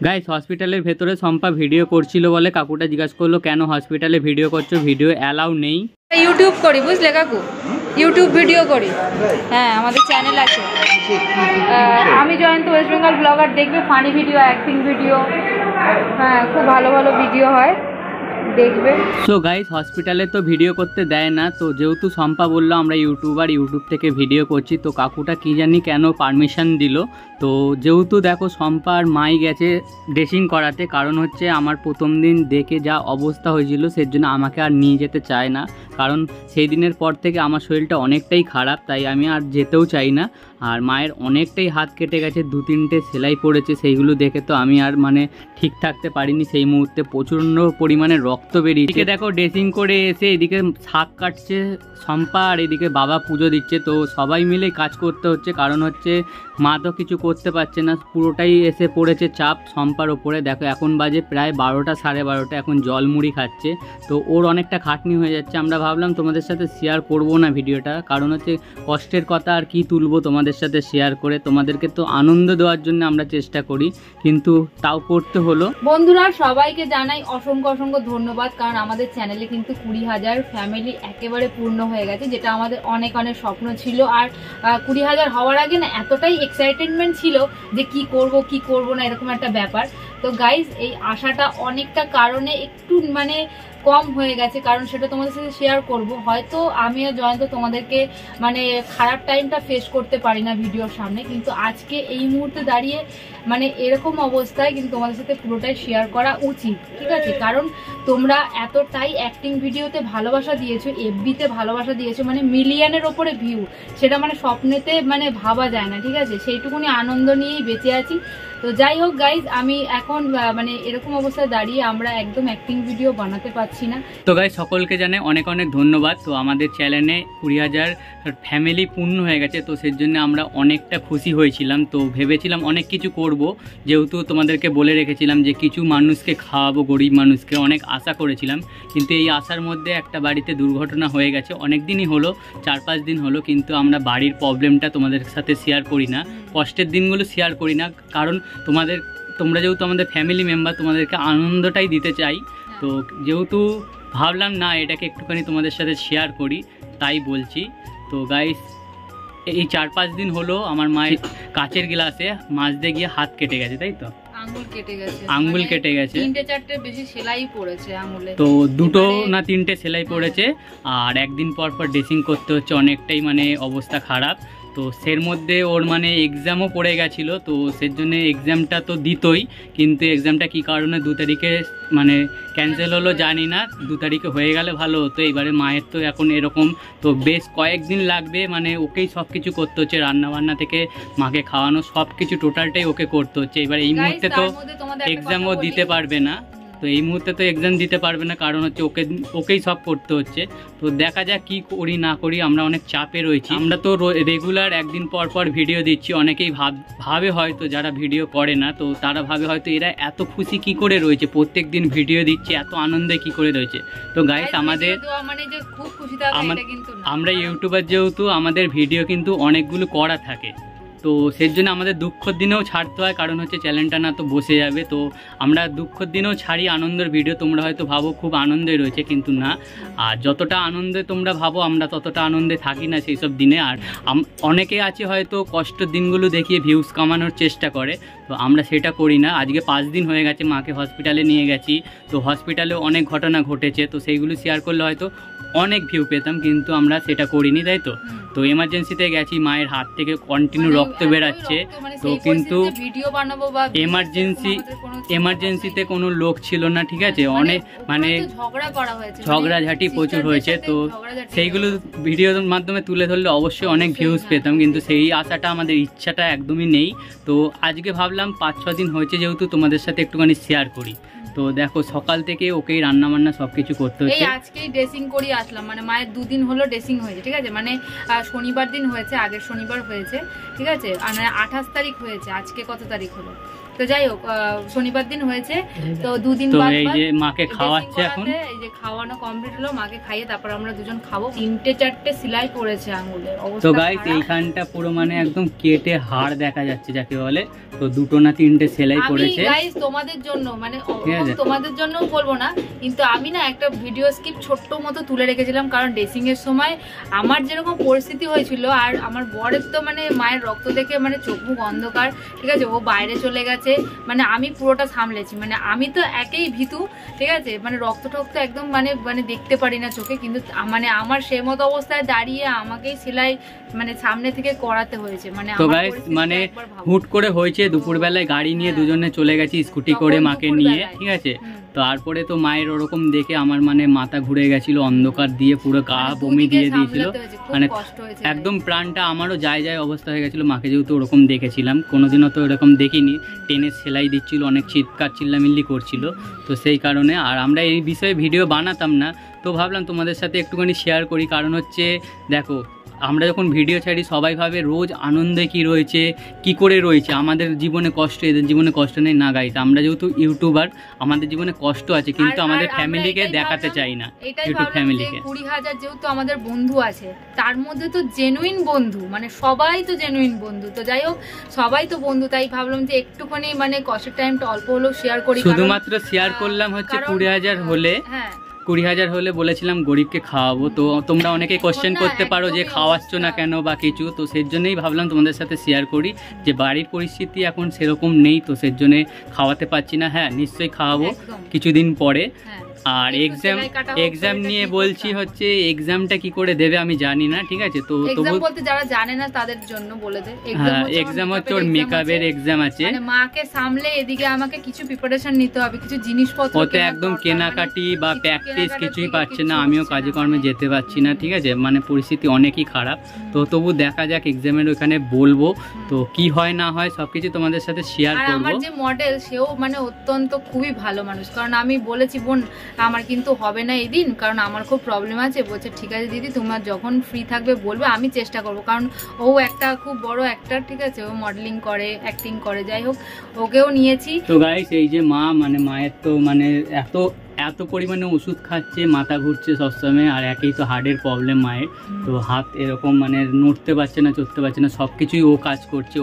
Guys হসপিটালের ভেতরে সম্পা video করছিল বলে কাকুটা জিজ্ঞাসা করলো কেন হসপিটালে ভিডিও করছো, ভিডিও অ্যালাউ নেই। ইউটিউব করি বুঝলে কাকু, ইউটিউব ভিডিও করি। হ্যাঁ আমাদের চ্যানেল আছে, আমি জয়ন্ত ওয়েস্ট বেঙ্গল ব্লগার। দেখবে ফানি ভিডিও, অ্যাক্টিং ভিডিও, হ্যাঁ খুব ভালো ভালো ভিডিও হয়, দেখবে। সো গাইস হসপিটালে তো ভিডিও করতে দেয় না, তো যেহেতু সম্পা বললো আমরা ইউটিউবার, ইউটিউব থেকে ভিডিও করছি, তো কাকুটা কি জানি কেন পারমিশন দিল। তো যেহেতু দেখো সম্পার মাই গেছে ড্রেসিং করাতে, কারণ হচ্ছে আমার প্রথম দিন দেখে যা অবস্থা হয়েছিল সের জন্য আমাকে আর নিয়ে যেতে চায় না, কারণ সেই দিনের পর থেকে আমার শরীরটা অনেকটাই খারাপ, তাই আমি আর যেতেও চাই না। আর মায়ের অনেকটাই হাত কেটে গেছে, 2-3টে সেলাই পড়েছে, সেইগুলো দেখে তো আমি আর মানে ঠিক থাকতে পারিনি সেই মুহূর্তে, প্রচণ্ড পরিমাণে রক্ত বেরিয়েছে। দেখো ড্রেসিং করে এসে এদিকে শাক কাটছে সম্পা আর এদিকে বাবা পুজো দিচ্ছে, তো সবাই মিলে কাজ করতে হচ্ছে, কারণ হচ্ছে মা তো কিছু করতে পারছে না, পুরোটাই এসে পড়েছে চাপ সম্পার ওপরে। দেখো এখন বাজে প্রায় 12টা 12:30, এখন জল মুড়ি খাচ্ছে, তো ওর অনেকটা খাটনি হয়ে যাচ্ছে। আমরা ভাবলাম তোমাদের সাথে শেয়ার করব না ভিডিওটা, কারণ হচ্ছে কষ্টের কথা আর কি তুলবো তোমাদের সাথে শেয়ার করে, তোমাদেরকে তো আনন্দ দেওয়ার জন্য আমরা চেষ্টা করি, কিন্তু তাও করতে হলো। বন্ধুরা সবাইকে জানাই অসংখ্য অসংখ্য ধন্যবাদ, কারণ আমাদের চ্যানেলে কিন্তু 20,000 ফ্যামিলি একেবারে পূর্ণ হয়ে গেছে, যেটা আমাদের অনেক অনেক স্বপ্ন ছিল। আর 20,000 হওয়ার আগে না এতটাই এক্সাইটেডমেন্ট ছিল যে কি করব না এরকম একটা ব্যাপার। তো গাইজ এই আশাটা অনেকটা কারণে একটু মানে কম হয়ে গেছে, কারণ সেটা তোমাদের সাথে শেয়ার করব। হয়তো আমি আর জয়ন্ত তোমাদেরকে মানে খারাপ টাইমটা ফেস করতে পারি না ভিডিওর সামনে, কিন্তু আজকে এই মুহূর্তে দাঁড়িয়ে মানে এরকম অবস্থায় কিন্তু তোমাদের সাথে পুরোটাই শেয়ার করা উচিত, ঠিক আছে? কারণ তোমরা এতটাই অ্যাক্টিং ভিডিওতে ভালোবাসা দিয়েছো, এফবিতে ভালোবাসা দিয়েছো, মানে মিলিয়নের ওপরে ভিউ, সেটা মানে স্বপ্নেতে মানে ভাবা যায় না, ঠিক আছে? সেইটুকুনি আনন্দ নিয়েই বেঁচে আছি। তো যাই হোক গাইজ, আমি এখন মানে এরকম অবস্থায় দাঁড়িয়ে আমরা একদম অ্যাক্টিং ভিডিও বানাতে পারছি না। তো গাইজ সকলকে জানাই অনেক অনেক ধন্যবাদ। তো আমাদের চ্যানেলে 20,000 ফ্যামিলি পূর্ণ হয়ে গেছে, তো সেই জন্য আমরা অনেকটা খুশি হয়েছিলাম। তো ভেবেছিলাম অনেক কিছু করব, যেহেতু তোমাদেরকে বলে রেখেছিলাম যে কিছু মানুষকে খাওয়াবো, গরিব মানুষকে, অনেক আশা করেছিলাম। কিন্তু এই আশার মধ্যে একটা বাড়িতে দুর্ঘটনা হয়ে গেছে, অনেক দিনই হলো, 4-5 দিন হলো, কিন্তু আমরা বাড়ির প্রবলেমটা তোমাদের সাথে শেয়ার করি না, কষ্টের দিনগুলো শেয়ার করি না, কারণ তোমরা যেহেতু আমাদের ফ্যামিলি মেম্বার, তোমাদেরকে আনন্দটাই দিতে চাই। তো যেহেতু ভাবলাম না এটাকে একটুখানি তোমাদের সাথে শেয়ার করি, তাই বলছি। তো গাইস এই 4-5 দিন হলো আমার মায়ের কাচের গ্লাসে মাজতে গিয়ে হাত কেটে গেছে, তাই তো আঙ্গুল কেটে গেছে, 3-4টে বেশি সেলাই পড়েছে আঙ্গুলে, তো 2 না 3টে সেলাই পড়েছে। আর একদিন পর পর ড্রেসিং করতে হচ্ছে, অনেকটাই মানে অবস্থা খারাপ। তো সের মধ্যে ওর মানে এক্সামও পড়ে গেছিলো, তো সের জন্য এক্সামটা তো দিতই, কিন্তু এক্সামটা কী কারণে 2 তারিখে মানে ক্যান্সেল হলো জানি না, 2 তারিখে হয়ে গেলে ভালো হতো। এবারে মায়ের তো এখন এরকম, তো বেশ কয়েকদিন লাগবে, মানে ওকেই সব কিছু করতে হচ্ছে, রান্নাবান্না থেকে মাকে খাওয়ানো সব কিছু টোটালটাই ওকে করতে হচ্ছে। এবার এই মুহূর্তে তো এক্সামও দিতে পারবে না, তো এই মুহূর্তে তো এক্সাম দিতে পারবে না, কারণ হচ্ছে ওকেই সব করতে হচ্ছে। তো দেখা যাক কি করি না করি, আমরা অনেক চাপে রয়েছি। আমরা তো রেগুলার একদিন পর পর ভিডিও দিচ্ছি, অনেকেই ভাবে হয়তো যারা ভিডিও করে না, তো তারা ভাবে হয়তো এরা এত খুশি কি করে রয়েছে, প্রত্যেক দিন ভিডিও দিচ্ছে, এত আনন্দে কি করে রয়েছে। তো গাইস আমাদের আমরা ইউটিউবার, যেহেতু আমাদের ভিডিও কিন্তু অনেকগুলো করা থাকে, তো সেই জন্য আমাদের দুঃখের দিনেও ছাড়তে হয়, কারণ হচ্ছে চ্যানেলটা না তো বসে যাবে। তো আমরা দুঃখের দিনেও ছাড়ি আনন্দের ভিডিও। তোমরা হয়তো ভাবো খুব আনন্দে রয়েছে, কিন্তু না, আর যতটা আনন্দে তোমরা ভাবো আমরা ততটা আনন্দে থাকি না সেই সব দিনে। আর অনেকে আছে হয়তো কষ্টের দিনগুলো দেখিয়ে ভিউজ কামানোর চেষ্টা করে, তো আমরা সেটা করি না। আজকে 5 দিন হয়ে গেছে মাকে হসপিটালে নিয়ে গেছি, তো হসপিটালে অনেক ঘটনা ঘটেছে, তো সেইগুলো শেয়ার করলে হয়তো অনেক ভিউ পেতাম, কিন্তু আমরা সেটা করিনি, তাই তো। তো এমার্জেন্সিতে গেছি, মায়ের হাত থেকে কন্টিনিউ রক্ত বেরাচ্ছে, তো কিন্তু এমার্জেন্সিতে কোনো লোক ছিল না, ঠিক আছে, অনেক মানে ঝগড়াঝাটি প্রচুর হয়েছে, তো সেইগুলো ভিডিওর মাধ্যমে তুলে ধরলে অবশ্যই অনেক ভিউজ পেতাম, কিন্তু সেই আশাটা আমাদের ইচ্ছাটা একদমই নেই। তো আজকে ভাবলাম 5-6 দিন হয়েছে যেহেতু তোমাদের সাথে একটুখানি শেয়ার করি। তো দেখো সকাল থেকে ওকেই রান্না বান্না সবকিছু করতে হচ্ছে। এই আজকেই ড্রেসিং করে আসলাম, মানে মায়ের 2 দিন হলো ড্রেসিং হয়েছে, ঠিক আছে, মানে শনিবার দিন হয়েছে, আগের শনিবার হয়েছে, ঠিক আছে, আর 28 তারিখ হয়েছে, আজকে কত তারিখ হলো, তো যাই হোক শনিবার দিন হয়েছে, তো দুদিন তো বাদ এই বাদ যে মাকে খাওয়াচ্ছে এখন, এই যে খাওয়ানো কমপ্লিট হলো, মাকে খাইয়ে তারপর আমরা দুজন খাবো। 3-4টে সেলাই পড়েছে আঙুলের অবস্থা। তো গাইস এইখানটা পুরো মানে একদম কেটে হাড় দেখা যাচ্ছে যাকে বলে, তো 2 না 3টে সেলাই পড়েছে। আমি গাইস তোমাদের জন্য মানে তোমাদের জন্যও বলবো না, কিন্তু আমি না একটা ভিডিও স্কিপ ছোট্ট মতো তুলে রেখেছিলাম, কারণ ড্রেসিং এর সময় আমার যেরকম পরিস্থিতি হয়েছিল, আর আমার বরের তো মানে মায়ের রক্ত দেখে মানে চোখ মুখ অন্ধকার, ঠিক আছে, ও বাইরে চলে গেছে, মানে আমি পুরোটা সামলেছি, মানে আমি তো একেই ভীতু, ঠিক আছে, মানে রক্ত টক্ত একদম মানে মানে দেখতে পারি না চোখে, কিন্তু মানে আমার সেই মতো অবস্থায় দাঁড়িয়ে আমাকেই সেলাই মানে সামনে থেকে করাতে হয়েছে। মানে তো গাইস মানে হুট করে হয়েছে, দুপুরবেলায় গাড়ি নিয়ে দুজনে চলে গেছি স্কুটি করে মাকে নিয়ে, ঠিক আছে, তারপরে তো মায়ের ওরকম দেখে আমার মানে মাথা ঘুরে গেছিল, অন্ধকার দিয়ে পুরো গা বমি দিয়ে দিয়েছিল, মানে একদম প্রাণটা আমারও যায় যায় অবস্থা হয়ে গেছিল। মাকে যেহেতু ওরকম দেখেছিলাম, কোনোদিনও তো এরকম দেখিনি, টেনে সেলাই দিচ্ছিল, অনেক চিৎকার চিল্লামিল্লি করছিল, তো সেই কারণে আর আমরা এই বিষয়ে ভিডিও বানাতাম না, তো ভাবলাম তোমাদের সাথে একটুখানি শেয়ার করি। কারণ হচ্ছে দেখো, আমরা যখন ভিডিও ছাড়ি সবাই ভাবে রোজ আনন্দে কি রয়েছে, কি করে রয়েছে, আমাদের জীবনে কষ্ট, এদের জীবনে কষ্ট নেই না গাইস। আমরা যেহেতু ইউটিউবার, আমাদের জীবনে কষ্ট আছে, কিন্তু আমাদের ফ্যামিলিকে দেখাতে চাই না, ইউটিউব ফ্যামিলিকে। 20,000 যেহেতু আমাদের বন্ধু আছে, তার মধ্যে তো জেনুইন বন্ধু, মানে সবাই তো জেনুইন বন্ধু, তো যাই হোক সবাই তো বন্ধু, তাই ভাবলাম যে একটুখানি মানে কষ্টের টাইমটা অল্প হলেও শেয়ার করি। শুধুমাত্র শেয়ার করলাম হচ্ছে 20,000 হলে, 20,000 হলে বলেছিলাম গরিবকে খাওয়াবো, তো তোমরা অনেকে কোশ্চেন করতে পারো যে খাওয়াচ্ছ না কেন বা কিছু, তো সেই জন্যই ভাবলাম তোমাদের সাথে শেয়ার করি যে বাড়ির পরিস্থিতি এখন সেরকম নেই, তো সেই জন্য খাওয়াতে পারছি না। হ্যাঁ নিশ্চয়ই খাওয়াবো কিছুদিন পরে। আর এক্সাম নিয়ে বলছি হচ্ছে, এক্সামটা কি করে দেবে আমি জানি না, ঠিক আছে, তো এক্সাম বলতে যারা জানে না তাদের জন্য বলে দে। এক্সাম হচ্ছে ওর মেকআপের এক্সাম আছে, মানে মাকে সামলে এদিকে আমাকে কিছু প্রিপারেশন নিতে হবে, কিছু জিনিসপত্র, ওতে একদম কেনাকাটি বা প্র্যাকটিস কিছুই পাচ্ছে না, আমিও কাজে কর্মে যেতে পারছি না, ঠিক আছে, মানে পরিস্থিতি অনেকই খারাপ। তো তবু দেখা যাক, এক্সামের ওখানে বলবো, তো কি হয় না হয় সবকিছু তোমাদের সাথে শেয়ার করবো। আমার যে মডেল সেও মানে অত্যন্ত খুবই ভালো মানুষ, কারণ আমি বলেছি বোন আমার কিন্তু হবে না এই দিন, কারণ আমার খুব প্রবলেম আছে, বলছে ঠিক আছে দিদি তোমার যখন ফ্রি থাকবে বলবে, আমি চেষ্টা করব, কারণ ও একটা খুব বড় অ্যাক্টর, ঠিক আছে, ও মডেলিং করে, অ্যাক্টিং করে, যাই হোক ওকেও নিয়েছি। তো গাইস এই যে মা, মানে মায়ের তো মানে এত পরিমাণে ওষুধ খাচ্ছে, মাথা ঘুরছে সবসময়, আর একই তো হার্টের প্রবলেম মায়ের, তো হাত এরকম মানে নড়তে পারছে না, চলতে পারছে না, সব কিছুই ও কাজ করছে,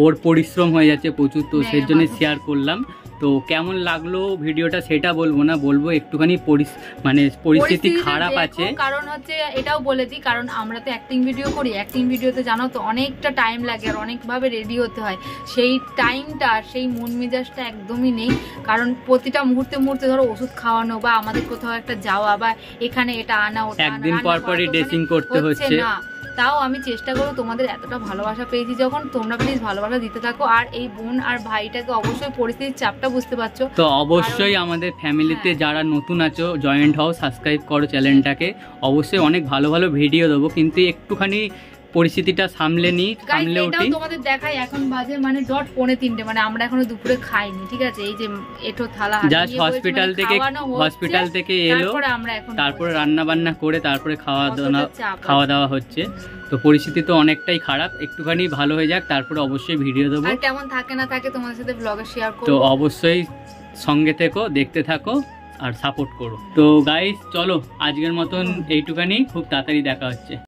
ওর পরিশ্রম হয়ে যাচ্ছে প্রচুর, তো সেই জন্য শেয়ার করলাম। তো কেমন লাগলো ভিডিওটা সেটা বলবো না, বলবো একটুখানি মানে পরিস্থিতি খারাপ আছে। কারণ হচ্ছে এটাও বলে দিই, কারণ আমরা তো অ্যাক্টিং ভিডিও করি, অ্যাক্টিং ভিডিওতে জানো তো অনেকটা টাইম লাগে আর অনেকভাবে রেডি হতে হয়, সেই টাইমটা সেই মন মেজাজটা একদমই নেই, কারণ প্রতিটা মুহূর্তে মুহূর্তে ধরো ওষুধ খাওয়ানো বা আমাদের কোথাও একটা যাওয়া বা এখানে এটা আনা ওটা, একদিন পর পরই ড্রেসিং করতে হচ্ছে। তাও আমি চেষ্টা করবো, তোমাদের এতটা ভালোবাসা পেয়েছি যখন, তোমরা প্লিজ ভালোবাসা দিতে থাকো। আর এই বোন আর ভাইটাকে অবশ্যই পরিস্থিতির চাপটা বুঝতে পারছো, তো অবশ্যই আমাদের ফ্যামিলিতে যারা নতুন আছো জয়েন্ট হও, সাবস্ক্রাইব করো চ্যানেলটাকে, অবশ্যই অনেক ভালো ভালো ভিডিও দেবো, কিন্তু একটুখানি পরিস্থিতিটা সামলে উঠি। তোমাদের দেখাই এখন বাজে মানে 2:45, মানে আমরা এখনো দুপুরে খাইনি, ঠিক আছে, এই যে এটো থালা জাস্ট হসপিটাল থেকে এলো, তারপরে রান্না বান্না করে তারপরে খাওয়া দাওয়া হচ্ছে, তো পরিস্থিতি তো অনেকটাই খারাপ, একটুখানি ভালো হয়ে যাক তারপরে অবশ্যই ভিডিও দেবো, আর কেমন থাকে না থাকে তোমাদের সাথে ব্লগে শেয়ার করব, তো অবশ্যই সঙ্গে থেকো, দেখতে থাকো আর সাপোর্ট করো। তো গাইস চলো আজকের মতন এইটুখানি, খুব তাড়াতাড়ি দেখা হচ্ছে।